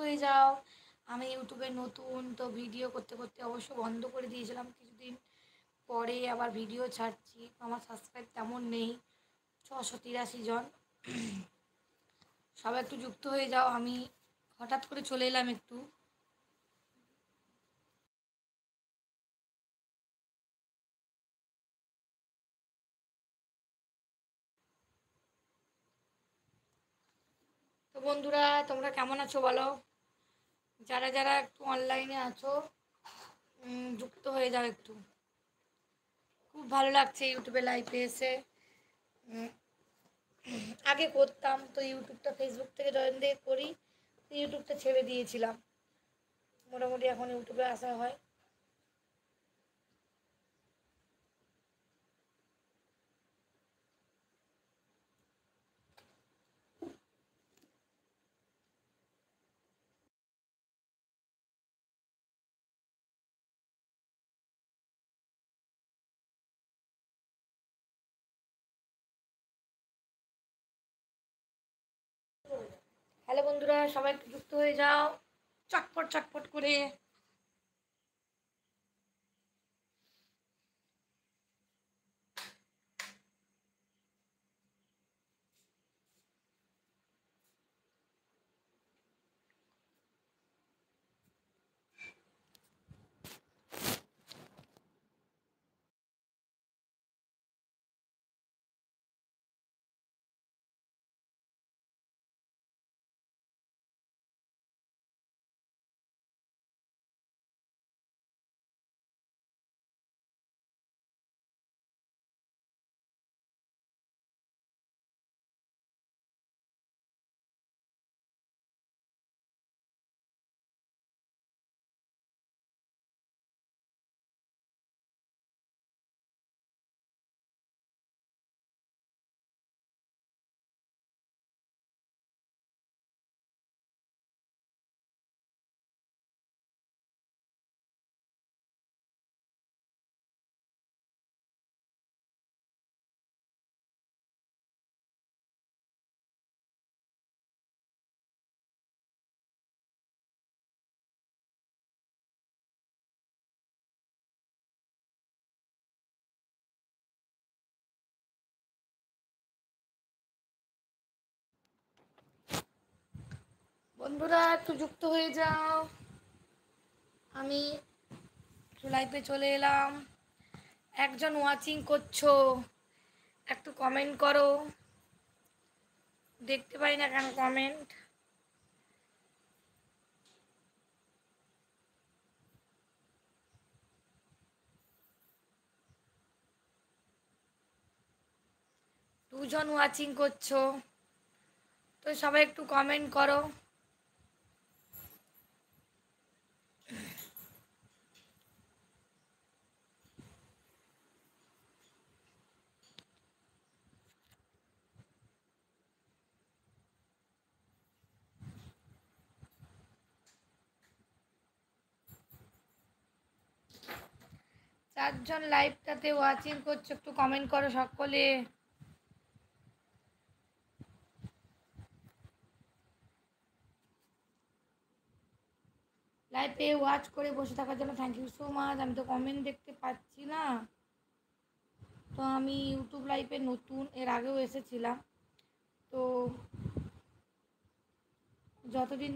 হয়ে যাও। আমি ইউটিউবে নতুন, তো ভিডিও করতে করতে অবশ্য বন্ধ করে দিয়েছিলাম কিছুদিন, পরে আবার ভিডিও ছাড়ছি। আমার সাবস্ক্রাইব তেমন নেই, 683 জন। সবাই একটু যুক্ত হয়ে যাও। আমি হঠাৎ করে চলে এলাম একটু। তো বন্ধুরা, তোমরা কেমন আছো বলো? যারা যারা একটু অনলাইনে আছো, যুক্ত হয়ে যাও একটু। খুব ভালো লাগছে ইউটিউবে লাইভে এসে। উম, আগে করতাম, তো ইউটিউবটা ফেসবুক থেকে জয়েন দিয়ে করি, তো ইউটিউবটা ছেড়ে দিয়েছিলাম। মোটামুটি এখন ইউটিউবে আসা হয়। হ্যালো বন্ধুরা, সবাই একটু যুক্ত হয়ে যাও চটপট চটপট করে। বন্ধুরা একটু যুক্ত হয়ে যাও। আমি লাইভে চলে এলাম। একজন ওয়াচিং করছো, একটু কমেন্ট করো। দেখতে পাই না কেন কমেন্ট? দুজন ওয়াচিং করছো, তো সবাই একটু কমেন্ট করো। 4 জন লাইভটাতে ওয়াচিং করছো, একটু কমেন্ট করো সকলে। লাইভে ওয়াচ করে বসে থাকার জন্য থ্যাংক ইউ সো মাচ। আমি তো কমেন্ট দেখতে পাচ্ছি না। তো আমি ইউটিউব লাইভে নতুন, এর আগেও এসেছিলাম। তো যতদিন